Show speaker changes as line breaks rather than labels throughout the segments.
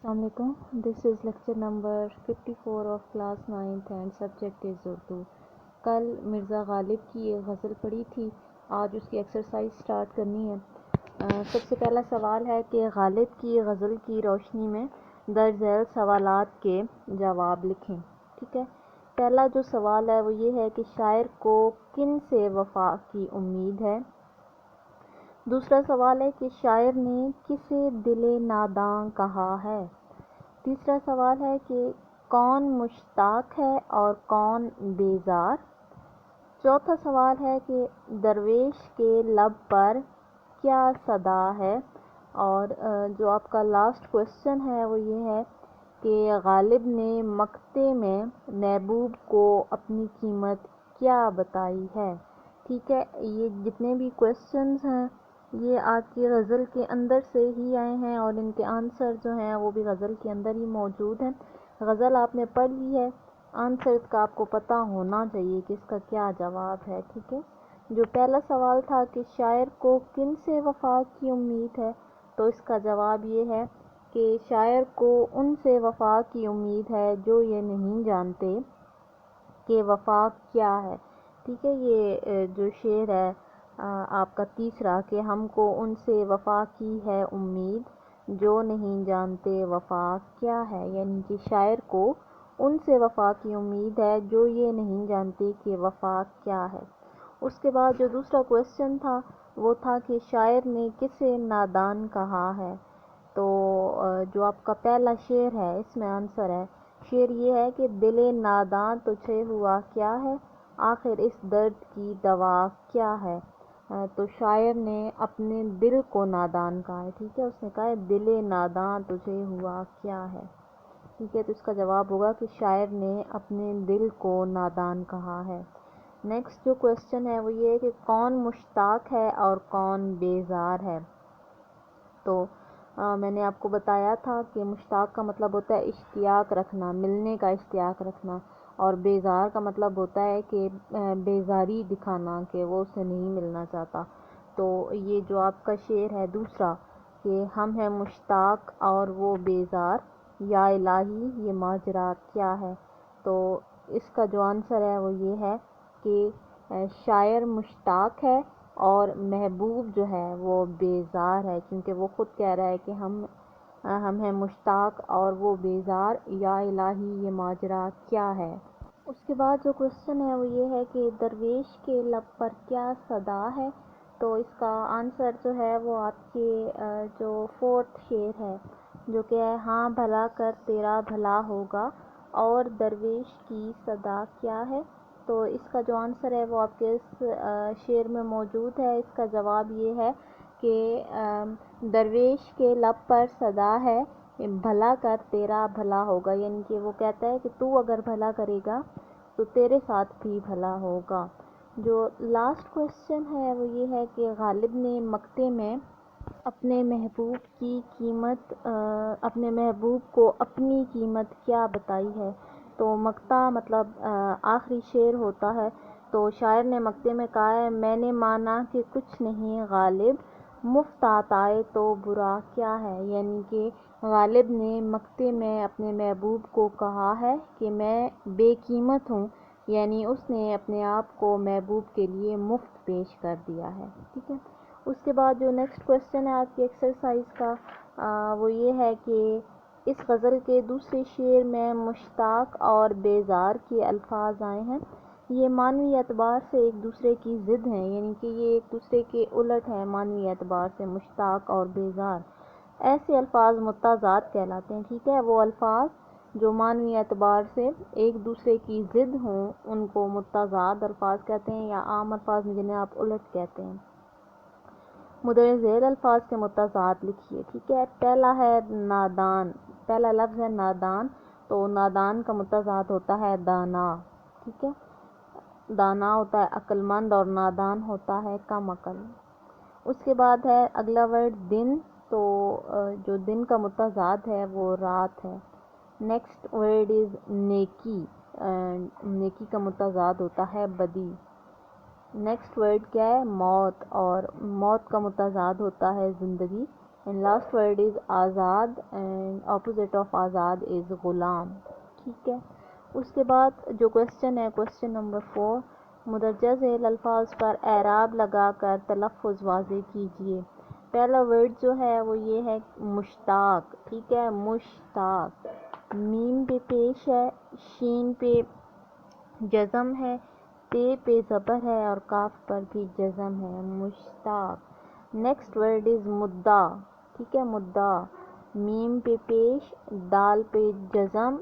السلام علیکم. This is lecture number 54 of class 9th and subject is Urdu. کل مرزا غالب کی ایک غزل پڑھی تھی. آج اس کی ایکسرسائز سٹارٹ کرنی ہے. سب سے پہلا سوال ہے کہ غالب کی غزل کی روشنی میں درج ذیل سوالات کے جواب لکھیں. ٹھیک ہے. پہلا جو سوال ہے وہ یہ ہے کہ شاعر کو کن سے وفا کی امید ہے. دوسرا سوال ہے کہ شاعر نے کسے دل ناداں کہا ہے. تیسرا سوال ہے کہ کون مشتاق ہے اور کون بیزار. چوتھا سوال ہے کہ درویش کے لب پر کیا صدا ہے. اور جو آپ کا لاسٹ کویسچن ہے وہ یہ ہے کہ غالب نے مقطع میں محبوب کو اپنی قیمت کیا بتائی ہے. ٹھیک ہے. یہ جتنے بھی کویسچنز ہیں یہ آپ کی غزل کے اندر سے ہی آئے ہیں اور ان کے آنسر جو ہیں وہ بھی غزل کے اندر ہی موجود ہیں. غزل آپ نے پڑھ لی ہے, آنسر کا آپ کو پتہ ہونا چاہیے کہ اس کا کیا جواب ہے. ٹھیک ہے. جو پہلا سوال تھا کہ شاعر کو کن سے وفا کی امید ہے, تو اس کا جواب یہ ہے کہ شاعر کو ان سے وفا کی امید ہے جو یہ نہیں جانتے کہ وفا کیا ہے. ٹھیک ہے. یہ جو شعر ہے آپ کا تیسرا کہ ہم کو ان سے وفا کی ہے امید جو نہیں جانتے وفا کیا ہے, یعنی کہ شاعر کو ان سے وفا کی امید ہے جو یہ نہیں جانتے کہ وفا کیا ہے. اس کے بعد جو دوسرا کویسچن تھا وہ تھا کہ شاعر نے کسے نادان کہا ہے. تو جو آپ کا پہلا شعر ہے اس میں آنسر ہے. شعر یہ ہے کہ دل ناداں تجھے ہوا کیا ہے, آخر اس درد کی دوا کیا ہے. تو شاعر نے اپنے دل کو نادان کہا ہے. ٹھیک ہے. اس نے کہا ہے دل ناداں تجھے ہوا کیا ہے. ٹھیک ہے. تو اس کا جواب ہوگا کہ شاعر نے اپنے دل کو نادان کہا ہے. نیکسٹ جو کویسچن ہے وہ یہ ہے کہ کون مشتاق ہے اور کون بیزار ہے. تو میں نے آپ کو بتایا تھا کہ مشتاق کا مطلب ہوتا ہے اشتیاق رکھنا, ملنے کا اشتیاق رکھنا, اور بیزار کا مطلب ہوتا ہے کہ بیزاری دکھانا کہ وہ اسے نہیں ملنا چاہتا. تو یہ جو آپ کا شعر ہے دوسرا کہ ہم ہیں مشتاق اور وہ بیزار, یا الہی یہ ماجرا کیا ہے. تو اس کا جو آنسر ہے وہ یہ ہے کہ شاعر مشتاق ہے اور محبوب جو ہے وہ بیزار ہے, کیونکہ وہ خود کہہ رہا ہے کہ ہم ہیں مشتاق اور وہ بیزار, یا الہی یہ ماجرا کیا ہے. اس کے بعد جو کویسچن ہے وہ یہ ہے کہ درویش کے لب پر کیا صدا ہے. تو اس کا آنسر جو ہے وہ آپ کے جو فورتھ شعر ہے جو کہ ہے ہاں بھلا کر تیرا بھلا ہوگا اور درویش کی صدا کیا ہے. تو اس کا جو آنسر ہے وہ آپ کے اس شعر میں موجود ہے. اس کا جواب یہ ہے کہ درویش کے لب پر صدا ہے بھلا کر تیرا بھلا ہوگا, یعنی کہ وہ کہتا ہے کہ تو اگر بھلا کرے گا تو تیرے ساتھ بھی بھلا ہوگا. جو لاسٹ کویسچن ہے وہ یہ ہے کہ غالب نے مقطع میں اپنے محبوب کی قیمت اپنے محبوب کو اپنی قیمت کیا بتائی ہے. تو مقطع مطلب آخری شعر ہوتا ہے. تو شاعر نے مقطع میں کہا ہے میں نے مانا کہ کچھ نہیں غالب, مفت آئے تو برا کیا ہے. یعنی کہ غالب نے مقطع میں اپنے محبوب کو کہا ہے کہ میں بے قیمت ہوں, یعنی اس نے اپنے آپ کو محبوب کے لیے مفت پیش کر دیا ہے. ٹھیک ہے. اس کے بعد جو نیکسٹ کویسچن ہے آپ کی ایکسرسائز کا وہ یہ ہے کہ اس غزل کے دوسرے شعر میں مشتاق اور بیزار کے الفاظ آئے ہیں. یہ معنوی اعتبار سے ایک دوسرے کی ضد ہیں, یعنی کہ یہ ایک دوسرے کے الٹ ہیں معنوی اعتبار سے, مشتاق اور بیزار. ایسے الفاظ متضاد کہلاتے ہیں. ٹھیک ہے. وہ الفاظ جو معنوی اعتبار سے ایک دوسرے کی ضد ہوں ان کو متضاد الفاظ کہتے ہیں, یا عام الفاظ جنہیں آپ الٹ کہتے ہیں. مدرج ذیل الفاظ کے متضاد لکھیے. ٹھیک ہے. پہلا ہے نادان, پہلا لفظ ہے نادان, تو نادان کا متضاد ہوتا ہے دانا. ٹھیک ہے. دانا ہوتا ہے عقل مند اور نادان ہوتا ہے کم عقل. اس کے بعد ہے اگلا ورڈ دن, تو جو دن کا متضاد ہے وہ رات ہے. نیکسٹ ورڈ از نیکی, نیکی کا متضاد ہوتا ہے بدی. نیکسٹ ورڈ کیا ہے موت, اور موت کا متضاد ہوتا ہے زندگی. اینڈ لاسٹ ورڈ از آزاد اینڈ اپوزٹ آف آزاد از غلام. ٹھیک ہے. اس کے بعد جو کوشچن ہے کوشچن نمبر 4، مدرجہ ذیل الفاظ پر اعراب لگا کر تلفظ واضح کیجیے. پہلا ورڈ جو ہے وہ یہ ہے مشتاق. ٹھیک ہے، مشتاق. میم پہ پیش ہے، شین پہ جزم ہے، تے پہ زبر ہے اور کاف پر بھی جزم ہے. مشتاق. نیکسٹ ورڈ از مدعا. ٹھیک ہے، مدعا. میم پہ پیش، دال پہ جزم،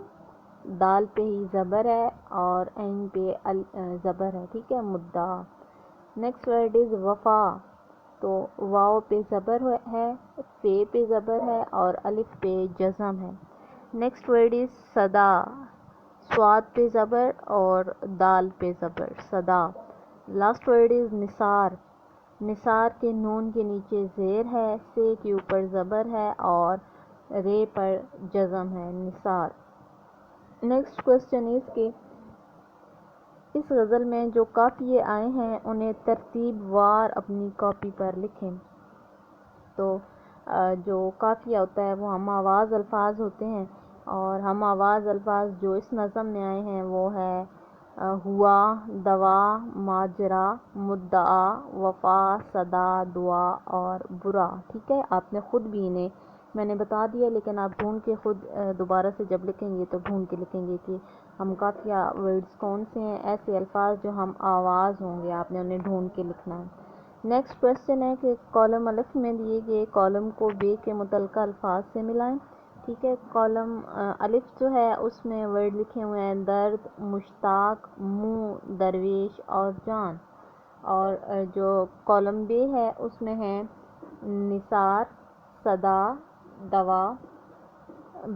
دال پہ ہی زبر ہے اور عین پہ زبر ہے. ٹھیک ہے، مدعا. نیکسٹ ورڈ از وفا. تو واو پہ زبر ہے، فے پہ زبر ہے اور الف پہ جزم ہے. نیکسٹ ورڈ از صدا. صاد پہ زبر اور دال پہ زبر، صدا. لاسٹ ورڈ از نثار. نثار کے نون کے نیچے زیر ہے، سے کے اوپر زبر ہے اور رے پر جزم ہے. نثار. نیکسٹ کوشچن از کہ اس غزل میں جو قافیے آئے ہیں انہیں ترتیب وار اپنی کاپی پر لکھیں. تو جو قافیہ ہوتا ہے وہ ہم آواز الفاظ ہوتے ہیں، اور ہم آواز الفاظ جو اس نظم میں آئے ہیں وہ ہے ہوا، دوا، ماجرا، مدعا، وفا، صدا، دعا اور برا. ٹھیک ہے، آپ نے خود بھی انہیں میں نے بتا دیا، لیکن آپ ڈھونڈ کے خود دوبارہ سے جب لکھیں گے تو ڈھونڈ کے لکھیں گے کہ ہم قافیہ ورڈز کون سے ہیں، ایسے الفاظ جو ہم آواز ہوں گے آپ نے انہیں ڈھونڈ کے لکھنا ہے. نیکسٹ کوشچن ہے کہ کالم الف میں دیے گئے کالم کو بے کے متعلقہ الفاظ سے ملائیں. ٹھیک ہے، کالم الف جو ہے اس میں ورڈ لکھے ہوئے ہیں درد، مشتاق، منہ، درویش اور جان. اور جو کالم بے ہے اس میں ہے نثار، صدا، دوا،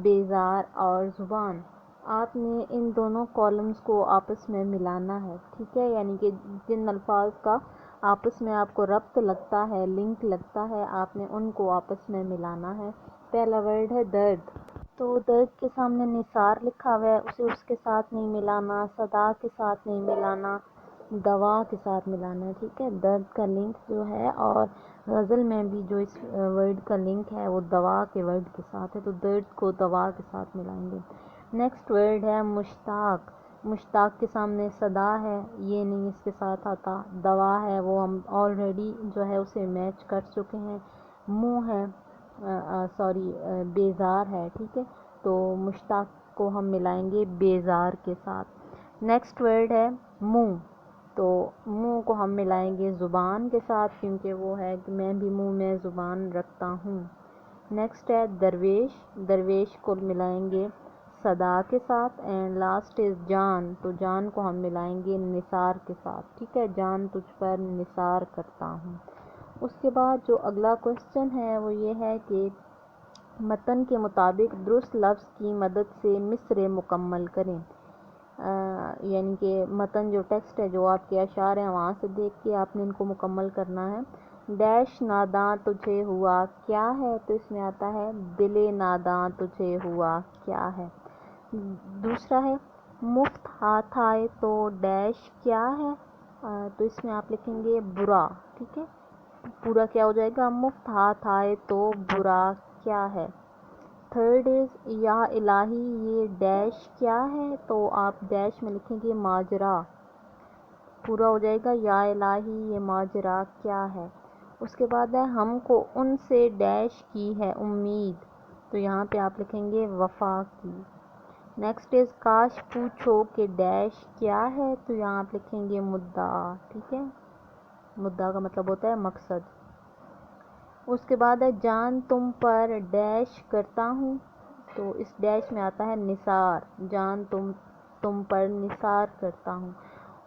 بیزار اور زبان. آپ نے ان دونوں کالمز کو آپس میں ملانا ہے. ٹھیک ہے، یعنی کہ جن الفاظ کا آپس میں آپ کو ربط لگتا ہے، لنک لگتا ہے، آپ نے ان کو آپس میں ملانا ہے. پہلا ورڈ ہے درد. تو درد کے سامنے نثار لکھا ہوا ہے، اسے اس کے ساتھ نہیں ملانا، صدا کے ساتھ نہیں ملانا، دوا کے ساتھ ملانا ہے. ٹھیک ہے، درد کا لنک جو ہے، اور غزل میں بھی جو اس ورڈ کا لنک ہے وہ دوا کے ورڈ کے ساتھ ہے، تو درد کو دوا کے ساتھ ملائیں گے. نیکسٹ ورڈ ہے مشتاق. مشتاق کے سامنے صدا ہے، یہ نہیں اس کے ساتھ آتا. دوا ہے، وہ ہم آلریڈی جو ہے اسے میچ کر چکے ہیں. منہ ہے، بیزار ہے. ٹھیک ہے، تو مشتاق کو ہم ملائیں گے بیزار کے ساتھ. نیکسٹ ورڈ ہے منہ. تو منہ کو ہم ملائیں گے زبان کے ساتھ، کیونکہ وہ ہے کہ میں بھی منہ میں زبان رکھتا ہوں. نیکسٹ ہے درویش. درویش کو ملائیں گے صدا کے ساتھ. اینڈ لاسٹ از جان. تو جان کو ہم ملائیں گے نثار کے ساتھ. ٹھیک ہے، جان تجھ پر نثار کرتا ہوں. اس کے بعد جو اگلا کوشچن ہے وہ یہ ہے کہ متن کے مطابق درست لفظ کی مدد سے مصرع مکمل کریں. یعنی کہ متن جو ٹیکسٹ ہے، جو آپ کے اشعار ہیں، وہاں سے دیکھ کے آپ نے ان کو مکمل کرنا ہے. ڈیش ناداں تجھے ہوا کیا ہے، تو اس میں آتا ہے دل ناداں تجھے ہوا کیا ہے. دوسرا ہے مفت ہاتھ آئے تو ڈیش کیا ہے، تو اس میں آپ لکھیں گے برا. ٹھیک ہے، پورا کیا ہو جائے گا، مفت ہاتھ آئے تو برا کیا ہے. تھرڈ از یا الہی یہ ڈیش کیا ہے، تو آپ ڈیش میں لکھیں گے ماجرا. پورا ہو جائے گا یا الہی یہ ماجرا کیا ہے. اس کے بعد ہے ہم کو ان سے ڈیش کی ہے امید، تو یہاں پہ آپ لکھیں گے وفا کی. نیکسٹ از کاش پوچھو کہ ڈیش کیا ہے، تو یہاں آپ لکھیں گے مدعا. ٹھیک ہے، مدعا کا مطلب ہوتا ہے مقصد. اس کے بعد ہے جان تم پر ڈیش کرتا ہوں، تو اس ڈیش میں آتا ہے نثار. جان تم پر نثار کرتا ہوں.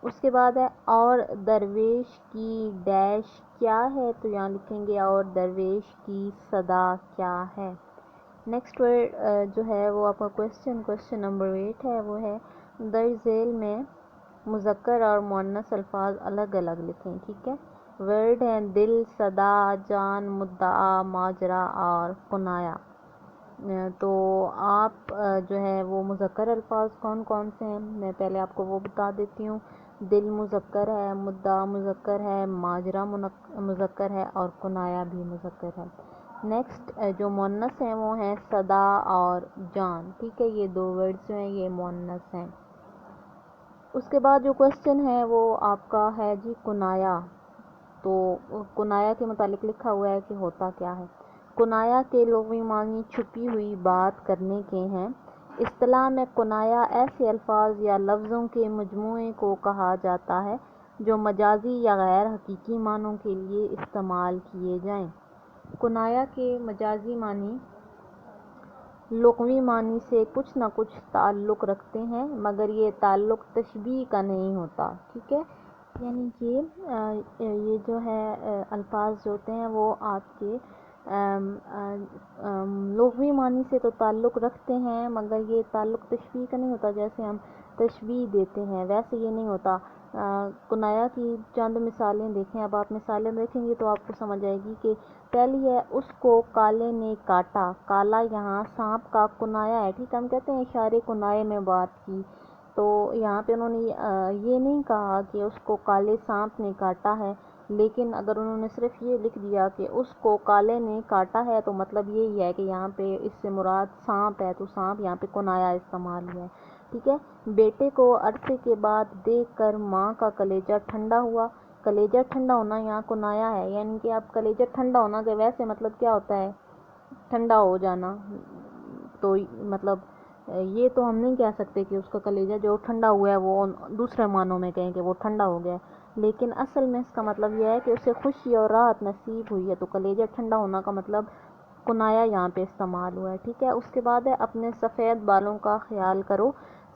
اس کے بعد ہے اور درویش کی ڈیش کیا ہے، تو یہاں لکھیں گے اور درویش کی صدا کیا ہے. نیکسٹ ورڈ جو ہے وہ آپ کا کوشچن نمبر 8 ہے، وہ ہے درج ذیل میں مذکر اور مؤنث الفاظ الگ الگ لکھیں. ٹھیک ہے، ورڈ ہیں دل، صدا، جان، مدعا، ماجرا اور کنایا. تو آپ جو ہے وہ مذکر الفاظ کون کون سے ہیں، میں پہلے آپ کو وہ بتا دیتی ہوں. دل مذکر ہے، مدعا مذکر ہے، ماجرا مذکر ہے اور کنایا بھی مذکر ہے. نیکسٹ جو مونس ہیں وہ ہیں صدا اور جان، ٹھیک ہے، یہ 2 ورڈز جو ہیں یہ مونس ہیں۔ اس کے بعد جو کوشچن ہے وہ آپ کا ہے جی کنایا۔ تو کنایا کے متعلق لکھا ہوا ہے کہ ہوتا کیا ہے۔ کنایا کے لغوی معنی چھپی ہوئی بات کرنے کے ہیں۔ اصطلاح میں کنایا ایسے الفاظ یا لفظوں کے مجموعے کو کہا جاتا ہے جو مجازی یا غیر حقیقی معنوں کے لیے استعمال کیے جائیں۔ کنایا کے مجازی معنی لغوی معنی سے کچھ نہ کچھ تعلق رکھتے ہیں، مگر یہ تعلق تشبیہ کا نہیں ہوتا، ٹھیک ہے، یعنی کہ یہ جو ہے الفاظ جو ہوتے ہیں وہ آپ کے لغوی معنی سے تو تعلق رکھتے ہیں، مگر یہ تعلق تشبیہ کا نہیں ہوتا، جیسے ہم تشبیہ دیتے ہیں ویسے یہ نہیں ہوتا۔ کنایا کی چند مثالیں دیکھیں، اب آپ مثالیں دیکھیں گے تو آپ کو سمجھ آئے گی کہ پہلی ہے اس کو کالے نے کاٹا۔ کالا یہاں سانپ کا کنایا ہے، ٹھیک ہے، ہم کہتے ہیں اشارے کنائے میں بات کی، تو یہاں پہ انہوں نے یہ نہیں کہا کہ اس کو کالے سانپ نے کاٹا ہے، لیکن اگر انہوں نے صرف یہ لکھ دیا کہ اس کو کالے نے کاٹا ہے تو مطلب یہی ہے کہ یہاں پہ اس سے مراد سانپ ہے، تو سانپ یہاں پہ کنایا استعمال ہوا ہے، ٹھیک ہے۔ بیٹے کو عرصے کے بعد دیکھ کر ماں کا کلیجہ ٹھنڈا ہوا۔ کلیجہ ٹھنڈا ہونا یہاں کنایا ہے، یعنی کہ اب کلیجہ ٹھنڈا ہونا کہ ویسے مطلب کیا ہوتا ہے، ٹھنڈا ہو جانا، تو مطلب یہ تو ہم نہیں کہہ سکتے کہ اس کا کلیجہ جو ٹھنڈا ہوا ہے وہ دوسرے معنوں میں کہیں کہ وہ ٹھنڈا ہو گیا ہے، لیکن اصل میں اس کا مطلب یہ ہے کہ اسے خوشی اور راحت نصیب ہوئی ہے، تو کلیجہ ٹھنڈا ہونا کا مطلب کنایا یہاں پہ استعمال ہوا ہے، ٹھیک ہے۔ اس کے بعد ہے اپنے سفید بالوں کا خیال کرو۔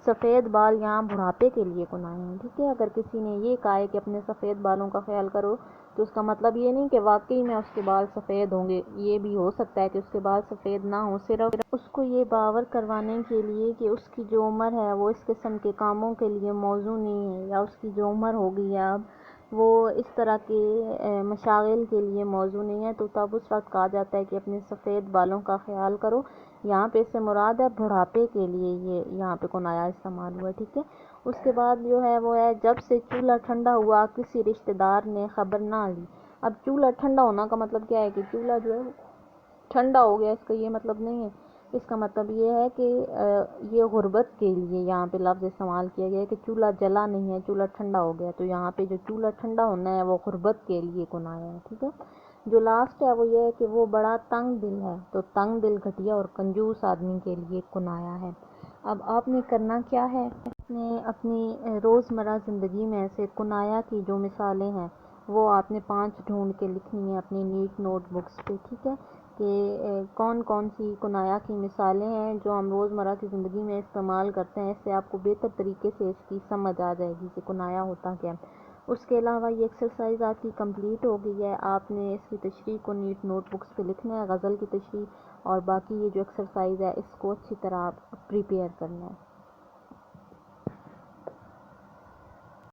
سفید بال یہاں بڑھاپے کے لیے کنایا ہے، ٹھیک ہے۔ اگر کسی نے یہ کہا ہے کہ اپنے سفید بالوں کا خیال کرو تو اس کا مطلب یہ نہیں کہ واقعی میں اس کے بال سفید ہوں گے، یہ بھی ہو سکتا ہے کہ اس کے بال سفید نہ ہوں، صرف اس کو یہ باور کروانے کے لیے کہ اس کی جو عمر ہے وہ اس قسم کے کاموں کے لیے موزوں نہیں ہے، یا اس کی جو عمر ہو گئی ہے اب وہ اس طرح کے مشاغل کے لیے موزوں نہیں ہے، تو تب اس وقت کہا جاتا ہے کہ اپنے سفید بالوں کا خیال کرو۔ یہاں پہ اس سے مراد ہے بڑھاپے کے لیے یہ یہاں پہ کنایا استعمال ہوا، ٹھیک ہے۔ اس کے بعد جو ہے وہ ہے جب سے چولہا ٹھنڈا ہوا کسی رشتہ دار نے خبر نہ لی۔ اب چولہا ٹھنڈا ہونا کا مطلب کیا ہے کہ چولہا جو ہے ٹھنڈا ہو گیا، اس کا یہ مطلب نہیں ہے، اس کا مطلب یہ ہے کہ یہ غربت کے لیے یہاں پہ لفظ استعمال کیا گیا ہے کہ چولہا جلا نہیں ہے، چولہا ٹھنڈا ہو گیا، تو یہاں پہ جو چولہا ٹھنڈا ہونا ہے وہ غربت کے لیے کنایا ہے، ٹھیک ہے۔ جو لاسٹ ہے وہ یہ ہے کہ وہ بڑا تنگ دل ہے، تو تنگ دل گھٹیا اور کنجوس آدمی کے لیے کنایا ہے۔ اب آپ نے کرنا کیا ہے، آپ نے اپنی روزمرہ زندگی میں سے کنایا کی جو مثالیں ہیں وہ آپ نے 5 ڈھونڈ کے لکھنی ہیں اپنی نیٹ نوٹ بکس پہ، ٹھیک ہے، کہ کون کون سی کنایا کی مثالیں ہیں جو ہم روزمرہ کی زندگی میں استعمال کرتے ہیں، اس سے آپ کو بہتر طریقے سے اس کی سمجھ آ جائے گی کہ کنایا ہوتا کیا ہے۔ اس کے علاوہ یہ ایکسرسائز آپ کی کمپلیٹ ہو گئی ہے، آپ نے اس کی تشریح کو نیٹ نوٹ بکس پہ لکھنا ہے، غزل کی تشریح، اور باقی یہ جو ایکسرسائز ہے اس کو اچھی طرح پریپیئر کرنا ہے۔